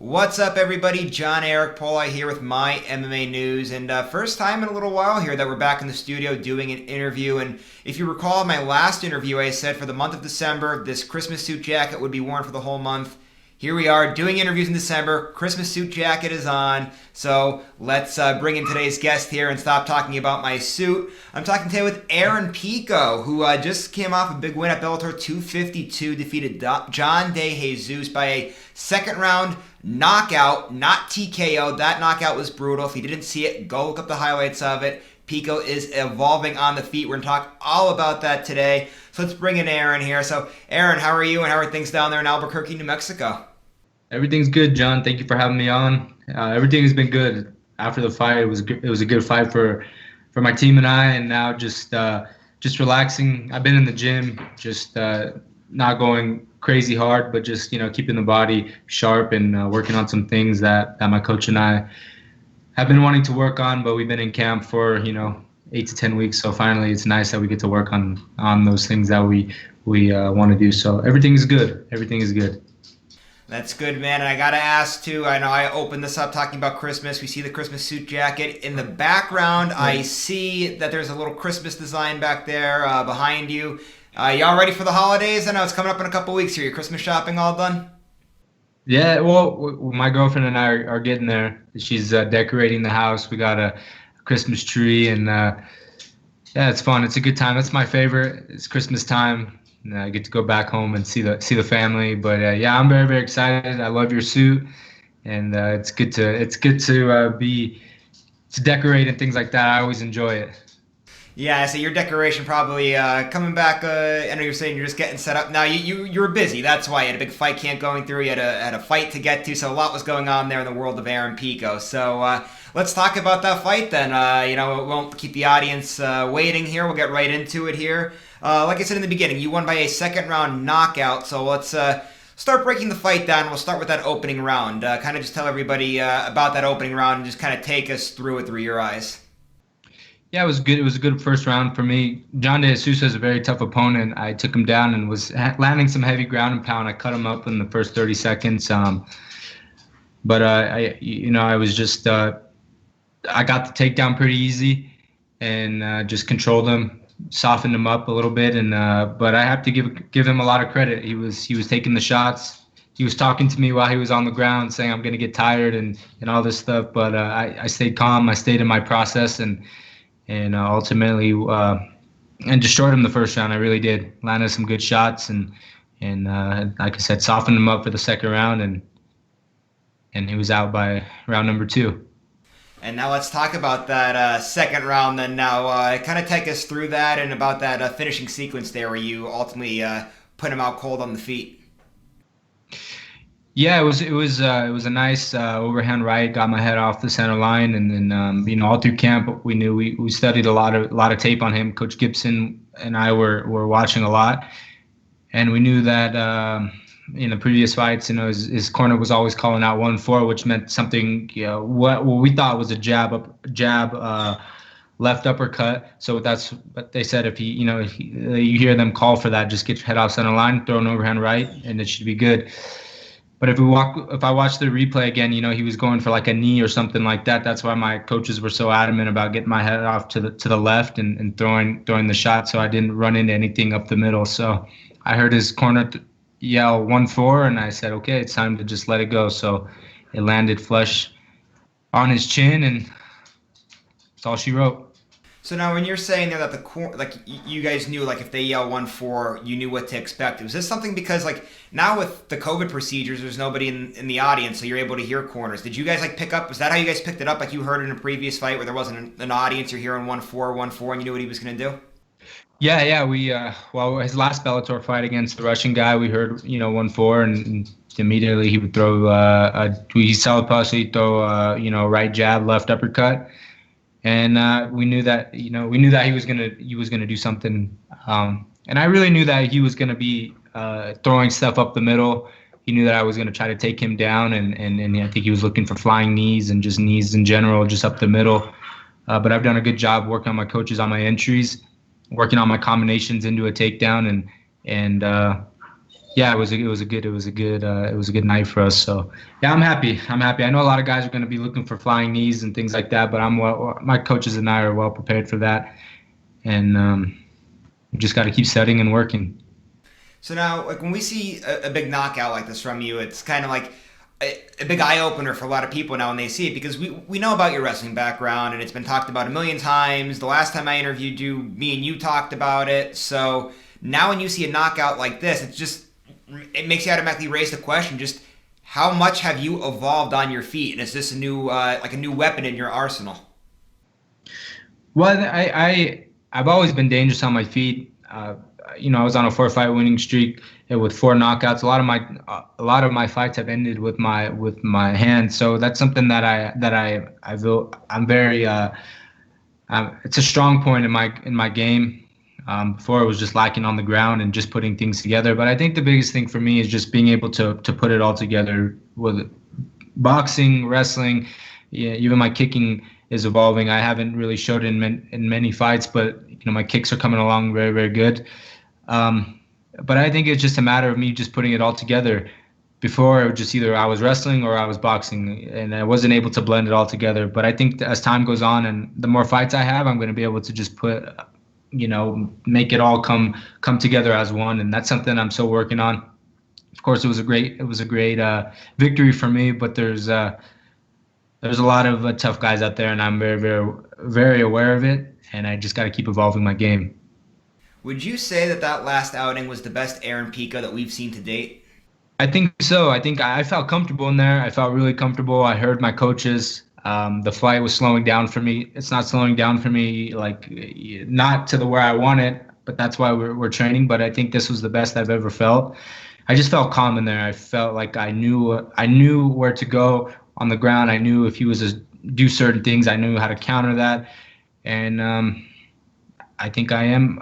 What's up, everybody? John Eric Poli here with My MMA News, and first time in a little while here that we're back in the studio doing an interview. And if you recall my last interview, I said for the month of December, this Christmas suit jacket would be worn for the whole month. Here we are doing interviews in December. Christmas suit jacket is on. So let's bring in today's guest here and stop talking about my suit. I'm talking today with Aaron Pico, who just came off a big win at Bellator 252, defeated John De Jesus by a second round knockout, not TKO. That knockout was brutal. If you didn't see it, go look up the highlights of it. Pico is evolving on the feet. We're going to talk all about that today. So let's bring in Aaron here. So, Aaron, how are you and how are things down there in Albuquerque, New Mexico? Everything's good, John. Thank you for having me on. Everything has been good. After the fight, it was good. It was a good fight for my team and I, and now just relaxing. I've been in the gym, just not going crazy hard, but just keeping the body sharp and working on some things that my coach and I have been wanting to work on. But we've been in camp for 8 to 10 weeks, so finally it's nice that we get to work on those things that we want to do. So everything is good. Everything is good. That's good, man. And I got to ask, too, I know I opened this up talking about Christmas. We see the Christmas suit jacket. In the background, I see that there's a little Christmas design back there behind you. Y'all ready for the holidays? I know it's coming up in a couple weeks here. Your Christmas shopping all done? Yeah, well, my girlfriend and I are getting there. She's decorating the house. We got a Christmas tree, and yeah, it's fun. It's a good time. That's my favorite. It's Christmas time. And I get to go back home and see the family. But yeah, I'm very, very excited. I love your suit, and it's good to be to decorate and things like that. I always enjoy it. Yeah, so your decoration probably coming back. I know you're saying you're just getting set up now. You were busy. That's why you had a big fight camp going through. You had a fight to get to, so a lot was going on there in the world of Aaron Pico. So let's talk about that fight then. We won't keep the audience waiting here. We'll get right into it here. Like I said in the beginning, you won by a second round knockout. So let's start breaking the fight down. We'll start with that opening round. Kind of just tell everybody about that opening round and just kind of take us through it through your eyes. Yeah, it was good. It was a good first round for me. John De Jesus is a very tough opponent. I took him down and was landing some heavy ground and pound. I cut him up in the first 30 seconds. But I was just I got the takedown pretty easy and just controlled him, softened him up a little bit. And but I have to give him a lot of credit. He was taking the shots. He was talking to me while he was on the ground, saying I'm going to get tired and all this stuff. But I stayed calm. I stayed in my process and ultimately and destroyed him the first round. I really did. Landed some good shots and like I said, softened him up for the second round and he was out by round number 2. And now let's talk about that second round then now. Kind of take us through that and about that finishing sequence there where you ultimately put him out cold on the feet. Yeah, it was a nice overhand right. Got my head off the center line, and then all through camp we knew we studied a lot of tape on him. Coach Gibson and I were watching a lot, and we knew that in the previous fights, his corner was always calling out 1-4, which meant something. What we thought was a jab left uppercut. So that's what they said. If you hear them call for that, just get your head off center line, throw an overhand right, and it should be good. But if I watch the replay again, he was going for like a knee or something like that. That's why my coaches were so adamant about getting my head off to the left and throwing the shot, so I didn't run into anything up the middle. So I heard his corner yell 1-4, and I said, okay, it's time to just let it go. So it landed flush on his chin, and that's all she wrote. So now, when you're saying there that you guys knew, like if they yell 1-4, you knew what to expect. Was this something because like now with the COVID procedures, there's nobody in the audience, so you're able to hear corners. Did you guys pick up? Was that how you guys picked it up? Like you heard in a previous fight where there wasn't an audience, you're hearing 1-4, 1-4, and you knew what he was going to do? Yeah. We his last Bellator fight against the Russian guy, we heard 1-4, and immediately he would throw he southpaw, so he'd throw right jab, left uppercut. And we knew that he was gonna do something, and I really knew that he was gonna be throwing stuff up the middle. He knew that I was gonna try to take him down, and I think he was looking for flying knees and just knees in general, just up the middle. But I've done a good job working on my coaches on my entries, working on my combinations into a takedown, and Yeah, it was a good night for us. So yeah, I'm happy. I'm happy. I know a lot of guys are going to be looking for flying knees and things like that, but my coaches and I are well prepared for that, and we just got to keep studying and working. So now, like when we see a big knockout like this from you, it's kind of like a big eye opener for a lot of people now when they see it because we know about your wrestling background and it's been talked about a million times. The last time I interviewed you, me and you talked about it. So now when you see a knockout like this, it makes you automatically raise the question: just how much have you evolved on your feet, and is this a new like a new weapon in your arsenal? Well, I've always been dangerous on my feet. I was on a four-fight winning streak with four knockouts. A lot of my fights have ended with my hands. So that's something I feel I'm very it's a strong point in my game. Before it was just lacking on the ground and just putting things together. But I think the biggest thing for me is just being able to put it all together with boxing, wrestling, yeah, even my kicking is evolving. I haven't really showed it in many fights, but my kicks are coming along very, very good. Um, but I think it's just a matter of me just putting it all together. Before it was just either I was wrestling or I was boxing, and I wasn't able to blend it all together. But I think as time goes on and the more fights I have, I'm going to be able to just make it all come together as one, and that's something I'm still working on. Of course, it was a great victory for me, but there's a lot of tough guys out there, and I'm very, very, very aware of it. And I just got to keep evolving my game. Would you say that that last outing was the best Aaron Pico that we've seen to date? I think so. I think I felt comfortable in there. I felt really comfortable. I heard my coaches. The flight was slowing down for me. It's not slowing down for me, like not to the where I want it, but that's why we're training. But I think this was the best I've ever felt. I just felt calm in there. I felt like I knew where to go on the ground. I knew if he was to do certain things, I knew how to counter that. And I think I am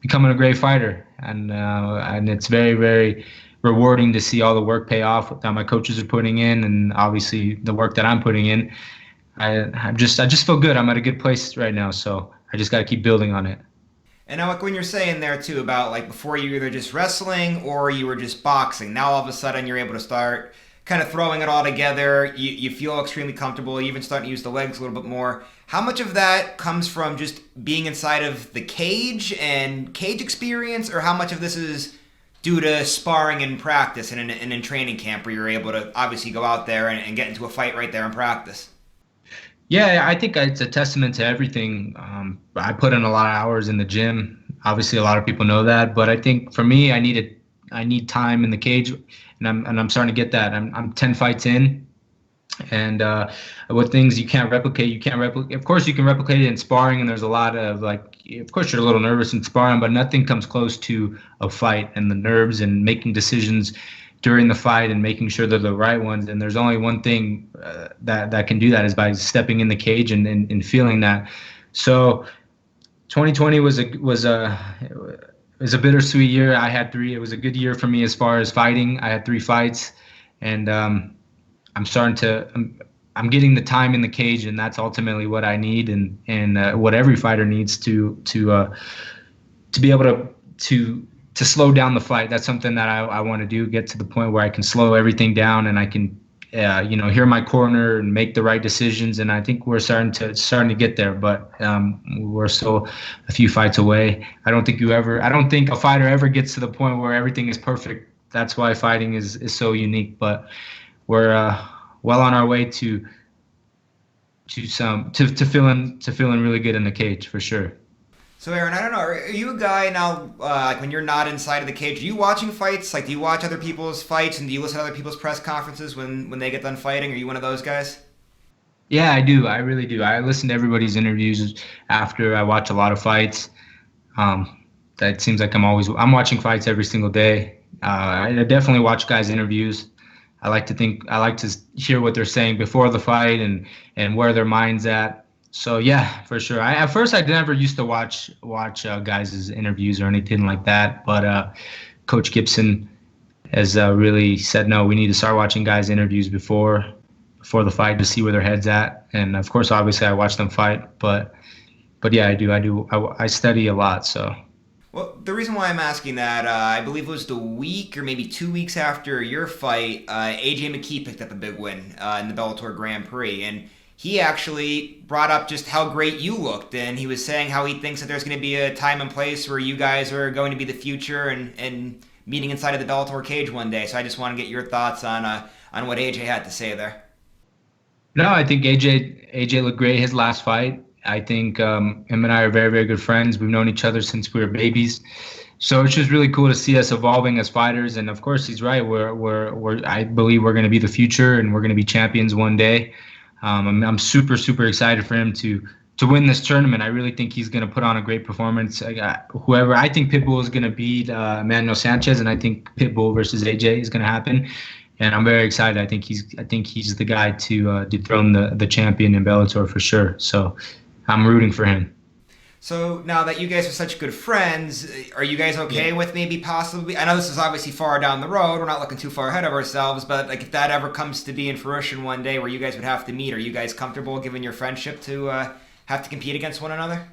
becoming a great fighter, and it's very, very rewarding to see all the work pay off that my coaches are putting in, and obviously the work that I'm putting in. I just feel good. I'm at a good place right now, so I just got to keep building on it. And now, like when you're saying there too about like before you were either just wrestling or you were just boxing, now all of a sudden you're able to start kind of throwing it all together. You feel extremely comfortable, you even starting to use the legs a little bit more. How much of that comes from just being inside of the cage and cage experience, or how much of this is due to sparring and practice and in training camp where you're able to obviously go out there and get into a fight right there in practice? Yeah, I think it's a testament to everything. I put in a lot of hours in the gym. Obviously, a lot of people know that, but I think for me, I need time in the cage, and I'm starting to get that. I'm 10 fights in, and what things you can't replicate. Of course, you can replicate it in sparring, and there's a lot of like, of course, you're a little nervous in sparring, but nothing comes close to a fight and the nerves and making decisions during the fight and making sure they're the right ones. And there's only one thing that can do that is by stepping in the cage and feeling that. So 2020 was a bittersweet year. I had three. It was a good year for me as far as fighting. I had three fights, and I'm starting to. I'm getting the time in the cage, and that's ultimately what I need, and what every fighter needs to be able to slow down the fight. That's something that I want to do. Get to the point where I can slow everything down, and I can hear my corner and make the right decisions. And I think we're starting to get there, but we're still a few fights away. I don't think a fighter ever gets to the point where everything is perfect. That's why fighting is so unique. But we're well on our way to feeling really good in the cage for sure. So Aaron, I don't know. Are you a guy now? Like when you're not inside of the cage, are you watching fights? Like, do you watch other people's fights and do you listen to other people's press conferences when they get done fighting? Are you one of those guys? Yeah, I do. I really do. I listen to everybody's interviews after I watch a lot of fights. That seems like I'm watching fights every single day. I definitely watch guys' interviews. I like to hear what they're saying before the fight and where their mind's at. So yeah, for sure. At first I never used to watch guys' interviews or anything like that, but Coach Gibson has really said no. We need to start watching guys' interviews before the fight to see where their head's at. And of course, obviously, I watch them fight, but yeah, I do. I study a lot. So Well, the reason why I'm asking that, I believe it was the week or maybe 2 weeks after your fight, AJ McKee picked up a big win in the Bellator Grand Prix, and he actually brought up just how great you looked, and he was saying how he thinks that there's going to be a time and place where you guys are going to be the future and meeting inside of the Bellator cage one day. So I just want to get your thoughts on what AJ had to say there. No, I think AJ looked great his last fight. I think him and I are very, very good friends. We've known each other since we were babies. So it's just really cool to see us evolving as fighters. And of course, he's right. I believe we're going to be the future and we're going to be champions one day. I'm super, super excited for him to win this tournament. I really think he's going to put on a great performance. I think Pitbull is going to beat Manuel Sanchez, and I think Pitbull versus AJ is going to happen. And I'm very excited. I think he's the guy to dethrone the champion in Bellator for sure. So I'm rooting for him. So now that you guys are such good friends, are you guys okay with maybe possibly? I know this is obviously far down the road. We're not looking too far ahead of ourselves, but like if that ever comes to be in fruition one day, where you guys would have to meet, are you guys comfortable given your friendship to have to compete against one another?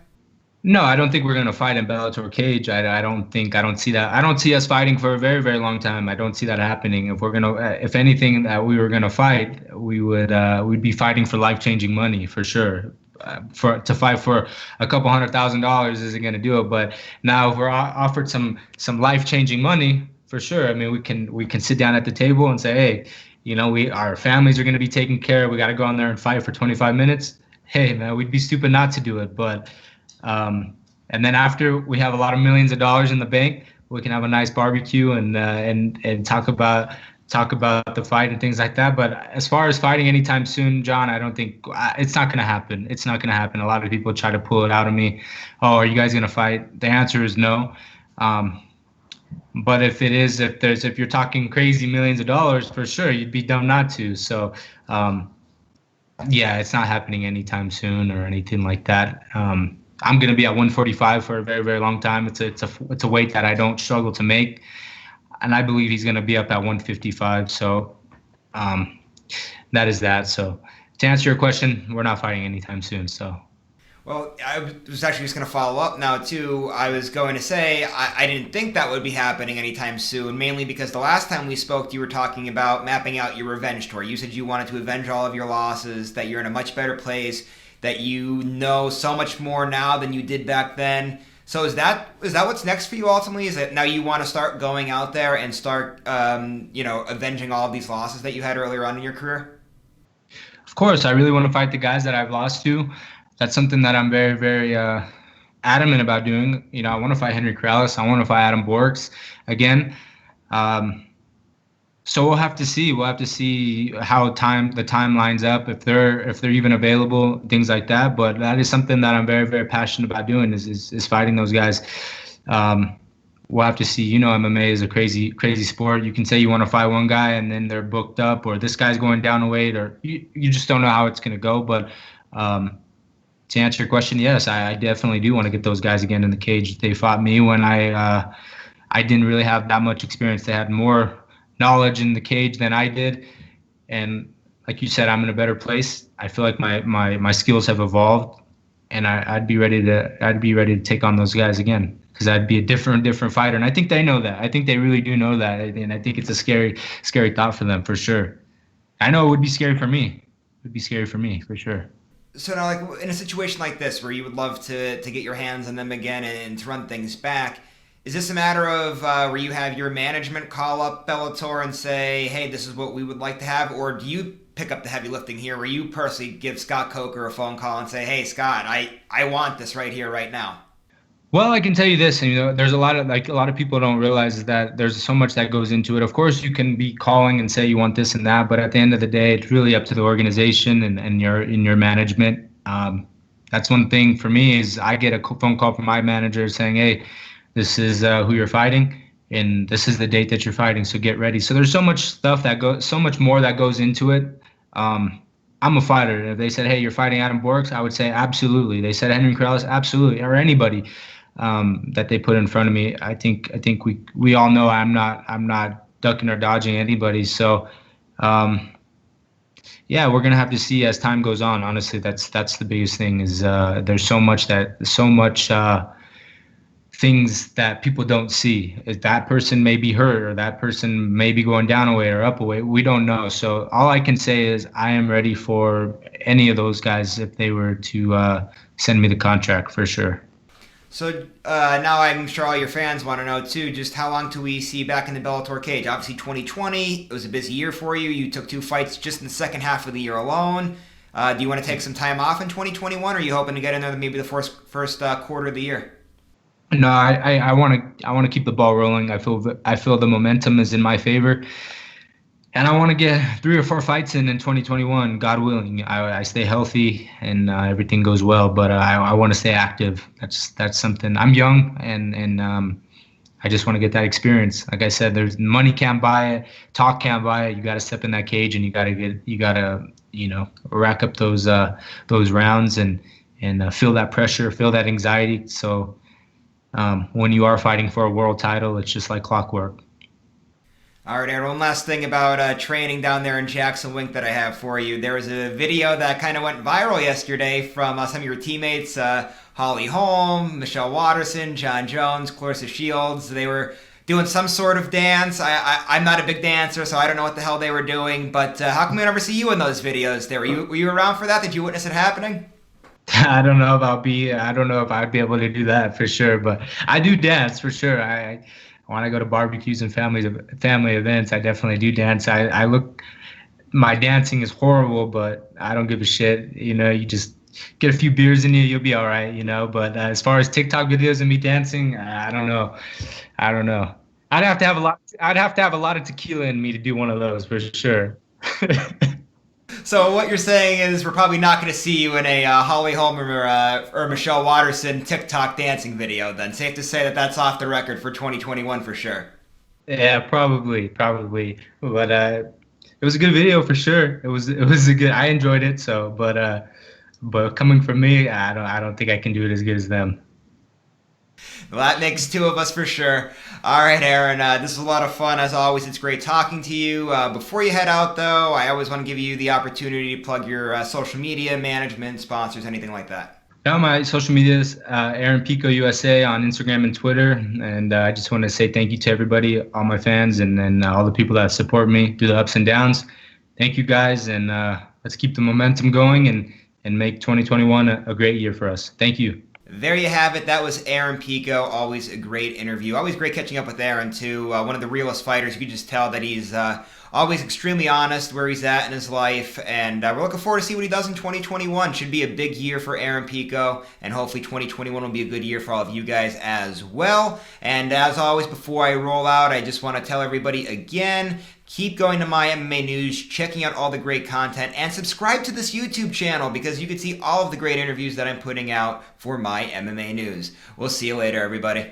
No, I don't think we're going to fight in Bellator cage. I don't see that. I don't see us fighting for a very, very long time. I don't see that happening. If we're going to, if anything that we were going to fight, we'd be fighting for life-changing money for sure. To fight for a couple $100,000 isn't going to do it. But now if we're offered some life-changing money, for sure. I mean, we can sit down at the table and say, hey, our families are going to be taken care of. We got to go on there and fight for 25 minutes. Hey, man, we'd be stupid not to do it. But and then after we have a lot of millions of dollars in the bank, we can have a nice barbecue and talk about the fight and things like that. But as far as fighting anytime soon, John, I don't think it's not going to happen. It's not going to happen. A lot of people try to pull it out of me. Oh, are you guys going to fight? The answer is no. But if you're talking crazy millions of dollars, for sure, you'd be dumb not to. So, yeah, it's not happening anytime soon or anything like that. I'm going to be at 145 for a very, very long time. It's a weight that I don't struggle to make, and I believe he's going to be up at 155. So that is that. So to answer your question, we're not fighting anytime soon. So. Well, I was actually just going to follow up now, too. I was going to say I didn't think that would be happening anytime soon, mainly because the last time we spoke, you were talking about mapping out your revenge tour. You said you wanted to avenge all of your losses, that you're in a much better place, that you know so much more now than you did back then. So is that what's next for you ultimately? Is that now you want to start going out there and start, avenging all of these losses that you had earlier on in your career? Of course, I really want to fight the guys that I've lost to. That's something that I'm very, very adamant about doing. I want to fight Henry Corrales. I want to fight Adam Borks again. So we'll have to see. We'll have to see how the time lines up, if they're even available, things like that. But that is something that I'm very, very passionate about doing is fighting those guys. We'll have to see. MMA is a crazy, crazy sport. You can say you want to fight one guy and then they're booked up, or this guy's going down a weight, or you just don't know how it's going to go. But to answer your question, yes, I definitely do want to get those guys again in the cage. They fought me when I didn't really have that much experience. They had more knowledge in the cage than I did, and like you said, I'm in a better place. I feel like my skills have evolved, and I'd be ready to take on those guys again, because I'd be a different fighter. And I think they know that. I think they really do know that, and I think it's a scary thought for them for sure. I know it would be scary for me. It would be scary for me for sure. So now, like in a situation like this, where you would love to get your hands on them again and to run things back, is this a matter of where you have your management call up Bellator and say, "Hey, this is what we would like to have," or do you pick up the heavy lifting here, where you personally give Scott Coker a phone call and say, "Hey, Scott, I want this right here, right now"? Well, I can tell you this, there's a lot of people don't realize is that there's so much that goes into it. Of course, you can be calling and say you want this and that, but at the end of the day, it's really up to the organization and your management. That's one thing for me is I get a phone call from my manager saying, "Hey, this is who you're fighting, and this is the date that you're fighting. So get ready." So there's so much stuff so much more that goes into it. I'm a fighter. If they said, "Hey, you're fighting Adam Borks," I would say absolutely. They said Henry Corrales, absolutely, or anybody that they put in front of me. I think we all know I'm not ducking or dodging anybody. So yeah, we're gonna have to see as time goes on. Honestly, that's the biggest thing is there's so much things that people don't see. If that person may be hurt, or that person may be going down a weight or up a weight, we don't know. So all I can say is I am ready for any of those guys if they were to send me the contract, for sure. So now I'm sure all your fans want to know too, just how long do we see you back in the Bellator cage? Obviously 2020, it was a busy year for you. You took 2 fights just in the second half of the year alone. Do you want to take some time off in 2021, or are you hoping to get in there maybe the first quarter of the year? No, I want to keep the ball rolling. I feel the momentum is in my favor, and I want to get 3 or 4 fights in 2021, God willing. I stay healthy and everything goes well, but I want to stay active. That's something. I'm young, and I just want to get that experience. Like I said, there's money can't buy it, talk can't buy it. You got to step in that cage, and you got to rack up those rounds and feel that pressure, feel that anxiety. So when you are fighting for a world title, it's just like clockwork. All right, Aaron, one last thing about training down there in Jackson Wink that I have for you. There was a video that kind of went viral yesterday from some of your teammates, Holly Holm, Michelle Watterson, John Jones, Clarissa Shields. They were doing some sort of dance. I'm not a big dancer, so I don't know what the hell they were doing, but how come we never see you in those videos there? Were you around for that? Did you witness it happening? I don't know if I'd be able to do that for sure, but I do dance for sure. When I go to barbecues and family events, I definitely do dance. I look, my dancing is horrible, but I don't give a shit. You just get a few beers in you, you'll be all right. But as far as TikTok videos and me dancing, I don't know. I don't know. I'd have to have a lot. I'd have to have a lot of tequila in me to do one of those for sure. So what you're saying is we're probably not going to see you in a Holly Holm or Michelle Watterson TikTok dancing video. Then safe to say that that's off the record for 2021 for sure. Yeah, probably. But it was a good video for sure. It was a good. I enjoyed it. So, but coming from me, I don't think I can do it as good as them. Well, that makes two of us for sure. All right, Aaron, this was a lot of fun. As always, it's great talking to you. Before you head out, though, I always want to give you the opportunity to plug your social media, management, sponsors, anything like that. Now my social media is Aaron Pico USA on Instagram and Twitter, and I just want to say thank you to everybody, all my fans, and all the people that support me through the ups and downs. Thank you guys, and let's keep the momentum going and make 2021 a great year for us. Thank you. There you have it. That was Aaron Pico. Always a great interview. Always great catching up with Aaron, too. One of the realest fighters. You can just tell that he's always extremely honest where he's at in his life. And we're looking forward to see what he does in 2021. Should be a big year for Aaron Pico. And hopefully 2021 will be a good year for all of you guys as well. And as always, before I roll out, I just want to tell everybody again, keep going to My MMA News, checking out all the great content, and subscribe to this YouTube channel because you can see all of the great interviews that I'm putting out for My MMA News. We'll see you later, everybody.